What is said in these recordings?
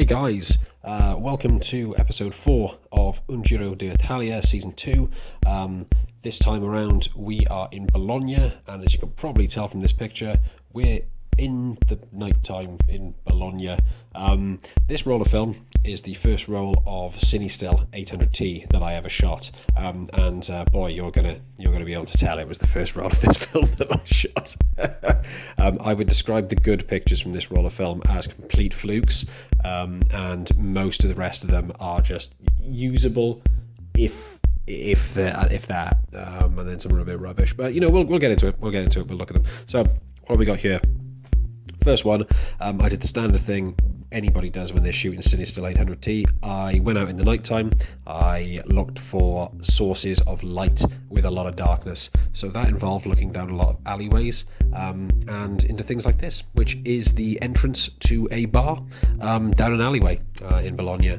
guys, welcome to episode 4 of Giro d'Italia season 2. This time around we are in Bologna, and as you can probably tell from this picture, we're in the night time in Bologna. This roll of film is the first roll of Cinestill 800T that I ever shot, and boy, you're gonna be able to tell it was the first roll of this film that I shot. I would describe the good pictures from this roll of film as complete flukes, and most of the rest of them are just usable, if that, and then some are a bit rubbish. But we'll get into it. We'll look at them. So what have we got here? First one, I did the standard thing anybody does when they're shooting Cinestill 800T. I went out in the night time. I looked for sources of light with a lot of darkness. So that involved looking down a lot of alleyways and into things like this, which is the entrance to a bar down an alleyway in Bologna.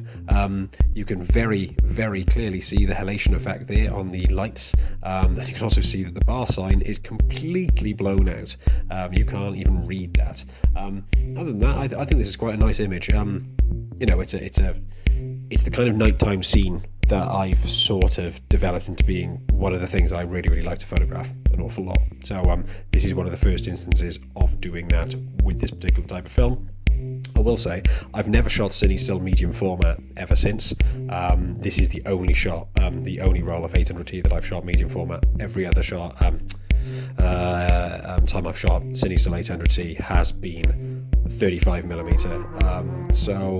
You can very, very clearly see the halation effect there on the lights. And you can also see that the bar sign is completely blown out. You can't even read that. Other than that, I think this is quite a nice image. It's the kind of nighttime scene that I've sort of developed into being one of the things I really, really like to photograph an awful lot. So this is one of the first instances of doing that with this particular type of film. I will say I've never shot Cinestill medium format ever since. This is the only shot, the only roll of 800T that I've shot medium format. Every other shot time I've shot Cinestill 800T has been 35mm. So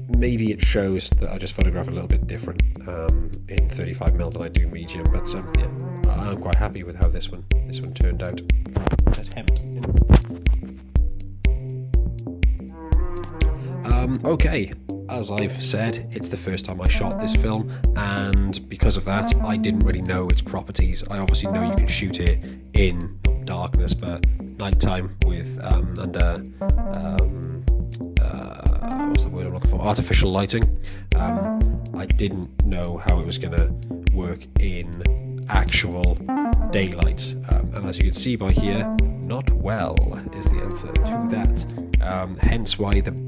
maybe it shows that I just photograph a little bit different in 35mm than I do medium. But yeah, I'm quite happy with how this one turned out. Okay, as I've said, it's the first time I shot this film, and because of that, I didn't really know its properties. I obviously know you can shoot it in darkness, but nighttime with under what's the word I'm looking for? Artificial lighting. I didn't know how it was going to work in actual daylight, and as you can see by here, not well is the answer to that. Hence why the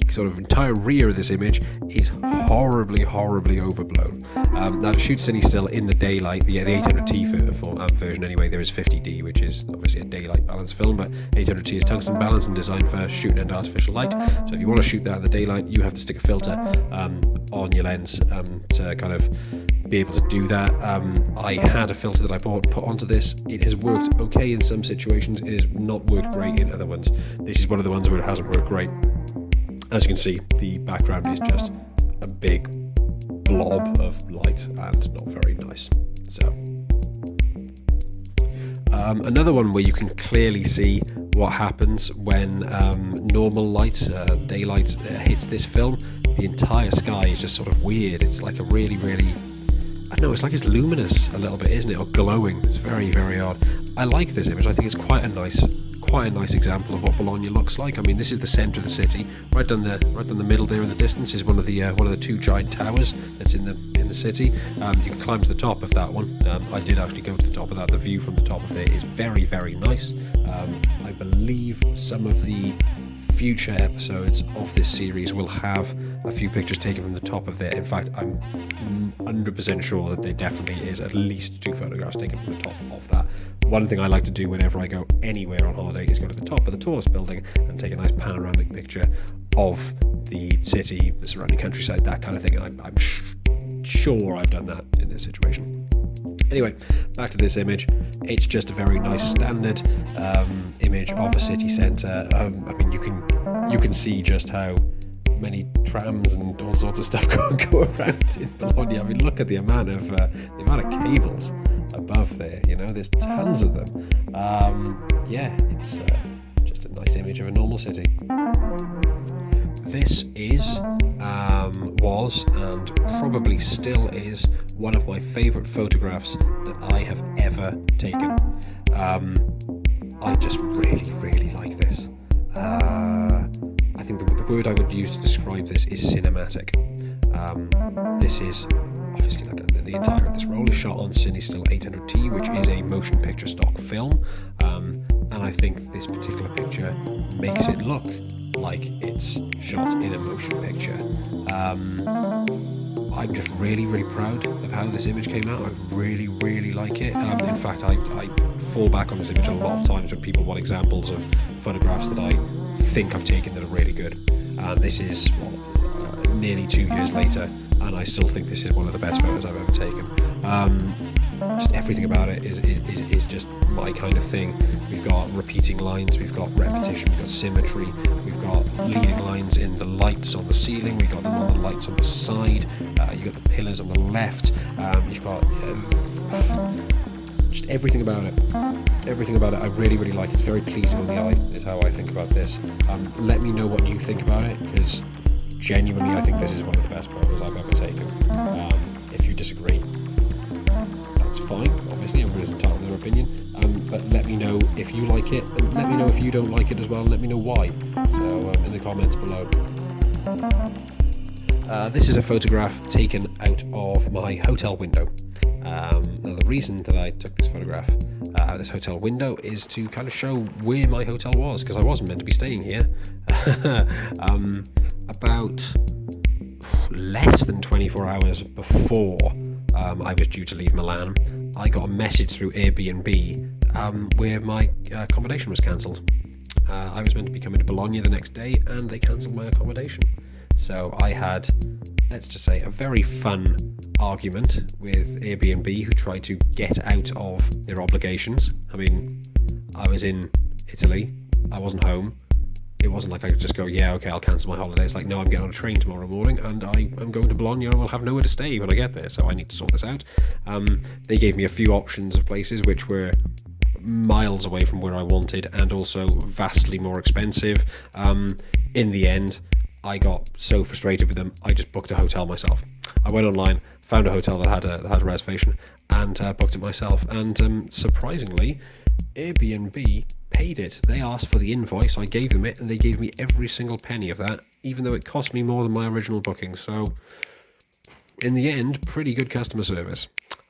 sort of entire rear of this image is horribly overblown. Now to shoot Cinestill in the daylight, the 800T version anyway, there is 50D, which is obviously a daylight balance film, but 800T is tungsten balance and designed for shooting under artificial light. So if you want to shoot that in the daylight, you have to stick a filter on your lens to kind of be able to do that. I had a filter that I bought and put onto this. It has worked okay in some situations. It has not worked great in other ones. This is one of the ones where it hasn't worked great. As you can see, the background is just a big blob of light and not very nice. So, another one where you can clearly see what happens when normal light, daylight, hits this film. The entire sky is just sort of weird. It's like a really, really, I don't know, it's like it's luminous a little bit, isn't it? Or glowing. It's very, very odd. I like this image. I think it's quite a nice example of what Bologna looks like. I mean, this is the centre of the city. Right down the middle there in the distance is one of the two giant towers that's in the city. You can climb to the top of that one. I did actually go to the top of that. The view from the top of there is very, very nice. I believe some of the future episodes of this series will have a few pictures taken from the top of there. In fact, I'm 100% sure that there definitely is at least 2 photographs taken from the top of that. One thing I like to do whenever I go anywhere on holiday is go to the top of the tallest building and take a nice panoramic picture of the city, the surrounding countryside, that kind of thing, and I'm sure I've done that in this situation. Anyway, back to this image. It's just a very nice standard image of a city centre. I mean, you can see just how many trams and all sorts of stuff go around in Bologna. I mean, look at the amount of cables above there. There's tons of them. Yeah, it's just a nice image of a normal city. This was and probably still is one of my favourite photographs that I have ever taken. I just really, really like this. I think the word I would use to describe this is cinematic. This is obviously the entire of this roll is shot on Cinestill 800T, which is a motion picture stock film, and I think this particular picture makes it look like it's shot in a motion picture. I'm just really, really proud of how this image came out. I really, really like it. In fact, I fall back on this image a lot of times when people want examples of photographs that I think I've taken that are really good. And this is nearly 2 years later, and I still think this is one of the best photos I've ever taken. Just everything about it is just my kind of thing. We've got repeating lines, we've got repetition, we've got symmetry, we've got leading lines in the lights on the ceiling, we've got them on the lights on the side, you've got the pillars on the left, you've got just everything about it. Everything about it I really, really like. It's very pleasing on the eye, is how I think about this. Let me know what you think about it, because genuinely I think this is one of the best photos I've ever taken. If you disagree, that's fine. Obviously, everyone's entitled to their opinion. But let me know if you like it, and let me know if you don't like it as well, and let me know why. So in the comments below. This is a photograph taken out of my hotel window. Now the reason that I took this photograph out of this hotel window is to kind of show where my hotel was, because I wasn't meant to be staying here. About less than 24 hours before I was due to leave Milan, I got a message through Airbnb where my accommodation was cancelled. I was meant to be coming to Bologna the next day, and they cancelled my accommodation. So I had, let's just say, a very fun argument with Airbnb, who tried to get out of their obligations. I mean, I was in Italy, I wasn't home. It wasn't like I could just go, yeah, okay, I'll cancel my holiday. It's like, no, I'm getting on a train tomorrow morning, and I'm going to Bologna, and I will have nowhere to stay when I get there, so I need to sort this out. They gave me a few options of places which were miles away from where I wanted, and also vastly more expensive. In the end, I got so frustrated with them, I just booked a hotel myself. I went online, found a hotel that had a reservation, and booked it myself. And surprisingly, Airbnb paid it. They asked for the invoice, I gave them it, and they gave me every single penny of that, even though it cost me more than my original booking. So in the end, pretty good customer service.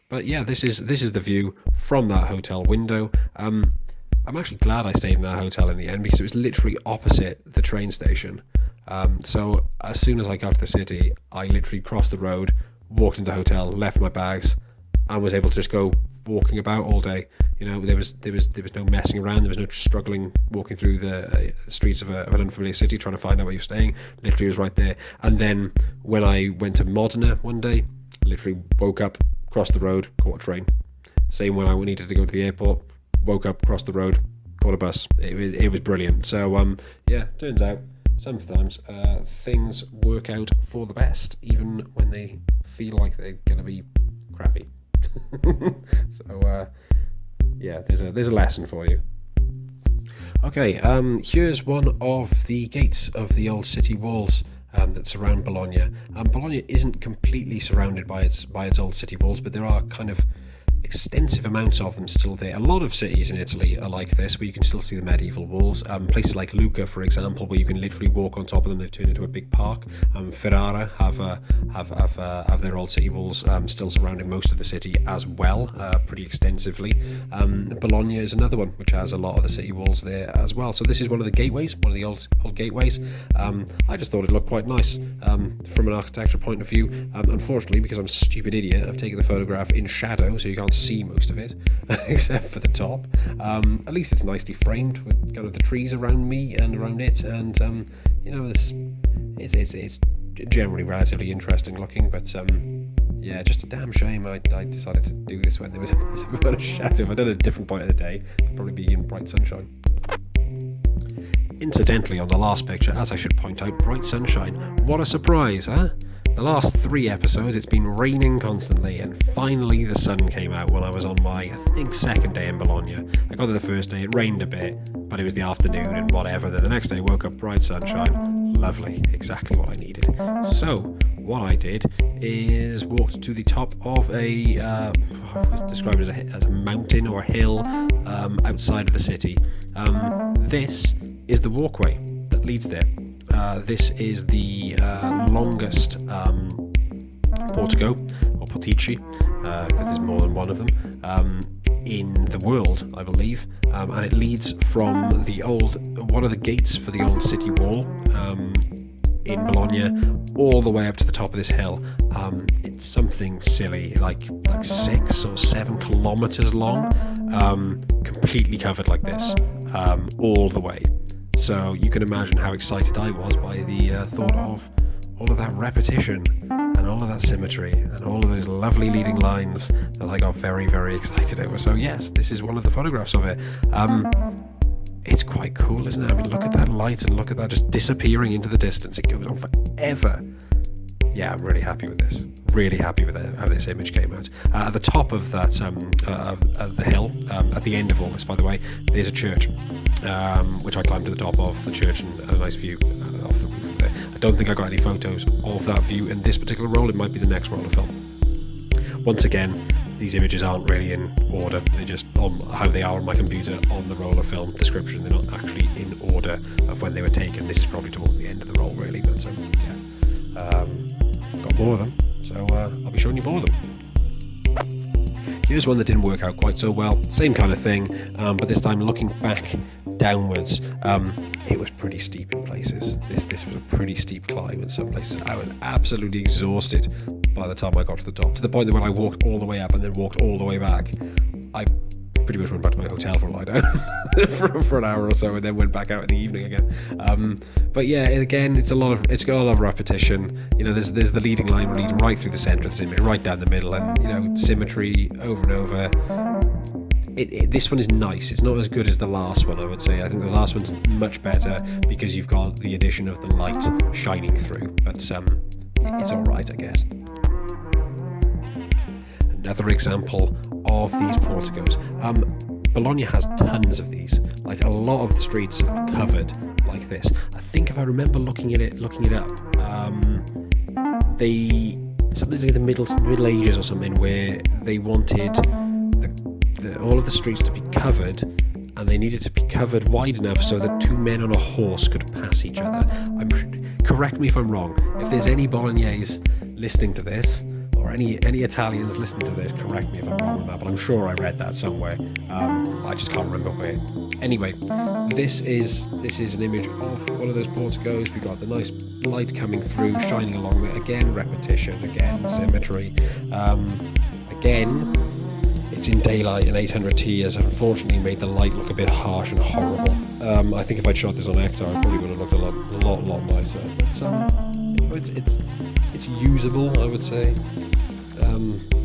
But yeah, this is the view from that hotel window. I'm actually glad I stayed in that hotel in the end, because it was literally opposite the train station. So as soon as I got to the city, I literally crossed the road, walked into the hotel, left my bags, and was able to just go walking about all day. You know, there was no messing around. There was no struggling walking through the streets of an unfamiliar city trying to find out where you're staying. Literally, it was right there. And then when I went to Modena one day, literally woke up, crossed the road, caught a train. Same when I needed to go to the airport, woke up, crossed the road, caught a bus. It was brilliant. So yeah, turns out sometimes things work out for the best, even when they feel like they're going to be crappy. So yeah, there's a lesson for you. Okay, here's one of the gates of the old city walls that surround Bologna. Bologna isn't completely surrounded by its old city walls, but there are kind of extensive amounts of them still there. A lot of cities in Italy are like this, where you can still see the medieval walls. Places like Lucca, for example, where you can literally walk on top of them. They've turned into a big park. Ferrara have their old city walls still surrounding most of the city as well, pretty extensively. Bologna is another one which has a lot of the city walls there as well. So this is one of the gateways, one of the old gateways. I just thought it looked quite nice from an architectural point of view. Unfortunately, because I'm a stupid idiot, I've taken the photograph in shadow, so you can't see most of it except for the top. At least it's nicely framed with kind of the trees around me and around it, and you know, it's generally relatively interesting looking. But yeah, just a damn shame I decided to do this when there was a shadow. If I'd done it at a different point of the day, it'd probably be in bright sunshine. Incidentally, on the last picture, as I should point out, bright sunshine. What a surprise, huh? The last 3 episodes, it's been raining constantly, and finally the sun came out when I was on my, I think, second day in Bologna. I got there the first day, it rained a bit, but it was the afternoon and whatever. Then the next day, woke up, bright sunshine. Lovely, exactly what I needed. So, what I did is walked to the top of a, described as a mountain or a hill outside of the city. This is the walkway that leads there. This is the longest Portico, or Portici, because there's more than one of them, in the world, I believe, and it leads from one of the gates for the old city wall in Bologna all the way up to the top of this hill. It's something silly, like 6 or 7 kilometers long, completely covered like this, all the way. So you can imagine how excited I was by the thought of all of that repetition and all of that symmetry and all of those lovely leading lines that I got very, very excited over. So yes, this is one of the photographs of it. It's quite cool, isn't it? I mean, look at that light and look at that just disappearing into the distance. It goes on forever. Yeah, I'm really happy with this. Really happy with how this image came out. At the top of that, the hill, at the end of all this, by the way, there's a church, which I climbed to the top of the church and had a nice view off the roof there. I don't think I got any photos of that view in this particular roll. It might be the next roll of film. Once again, these images aren't really in order. They're just on how they are on my computer on the roll of film description. They're not actually in order of when they were taken. This is probably towards the end of the roll, really. But yeah, got more of them. So I'll be showing you more of them. Here's one that didn't work out quite so well. Same kind of thing, but this time looking back downwards. It was pretty steep in places. This was a pretty steep climb in some places. I was absolutely exhausted by the time I got to the top, to the point that when I walked all the way up and then walked all the way back, I pretty much went back to my hotel for a lie down for an hour or so, and then went back out in the evening again. But yeah, again, it's got a lot of repetition. You know, there's the leading line leading right through the centre of the image, right down the middle, and you know, symmetry over and over. This one is nice. It's not as good as the last one, I would say. I think the last one's much better because you've got the addition of the light shining through. But it's all right, I guess. Another example of these porticos. Bologna has tons of these. Like, a lot of the streets are covered like this. I think if I remember looking it up, something like the Middle Ages or something, where they wanted all of the streets to be covered, and they needed to be covered wide enough so that 2 men on a horse could pass each other. Correct me if I'm wrong. If there's any Bolognese listening to this, or any Italians listening to this, correct me if I'm wrong on that, but I'm sure I read that somewhere. I just can't remember where. Anyway, this is an image of one of those porticos. We got the nice light coming through, shining along there. Again, repetition. Again, symmetry. Again, it's in daylight, and 800T has unfortunately made the light look a bit harsh and horrible. I think if I'd shot this on Hector, I probably would have looked a lot nicer. But it's usable, I would say.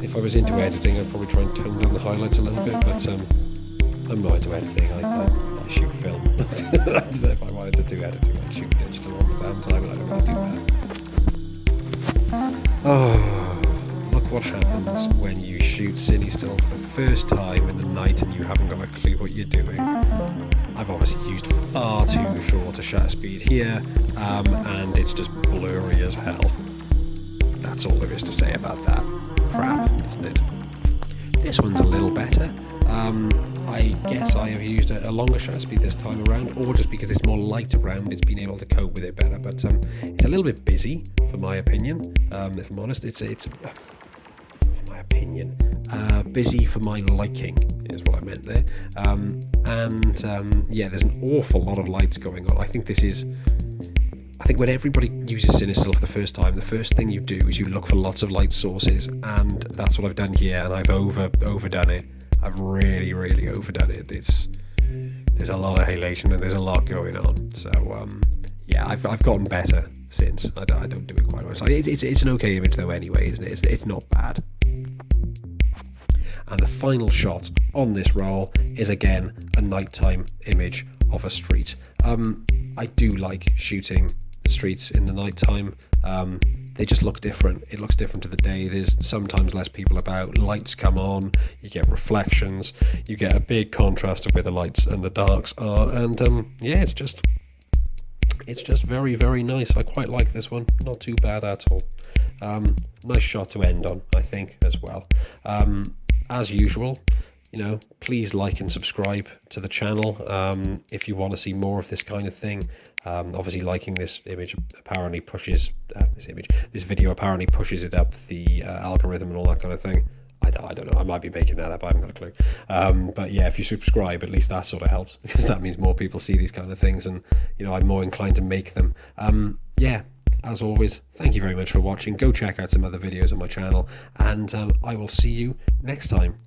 If I was into editing, I'd probably try and tone down the highlights a little bit, but I'm not into editing. I shoot film. If I wanted to do editing, I'd shoot digital all the damn time, and I don't want to do that. Oh, look what happens when you shoot Cinestill for the first time in the night and you haven't got a clue what you're doing. I've obviously used far too short a shutter speed here, and it's just blurry as hell. That's all there is to say about that crap, isn't it? This one's a little better. I guess I have used a longer shutter speed this time around, or just because it's more light around, it's been able to cope with it better. But it's a little bit busy, for my opinion. If I'm honest, it's for my opinion, busy for my liking is what I meant there. Yeah, there's an awful lot of lights going on. I think when everybody uses Cinestill for the first time, the first thing you do is you look for lots of light sources, and that's what I've done here, and I've overdone it. I've really overdone it. There's a lot of halation and there's a lot going on. So yeah, I've gotten better since. I don't do it quite well. It's an okay image though anyway, isn't it? It's not bad. And the final shot on this roll is again a nighttime image of a street. I do like shooting the streets in the nighttime. They just look different. It looks different to the day. There's sometimes less people about. Lights come on. You get reflections. You get a big contrast of where the lights and the darks are. And yeah, it's just very, very nice. I quite like this one. Not too bad at all. Nice shot to end on, I think, as well. As usual, please like and subscribe to the channel if you want to see more of this kind of thing. Obviously, liking this image apparently pushes this video apparently pushes it up the algorithm and all that kind of thing. I don't know. I might be making that up. I haven't got a clue. But yeah, if you subscribe, at least that sort of helps, because that means more people see these kind of things, and I'm more inclined to make them. Yeah. As always, thank you very much for watching. Go check out some other videos on my channel, and I will see you next time.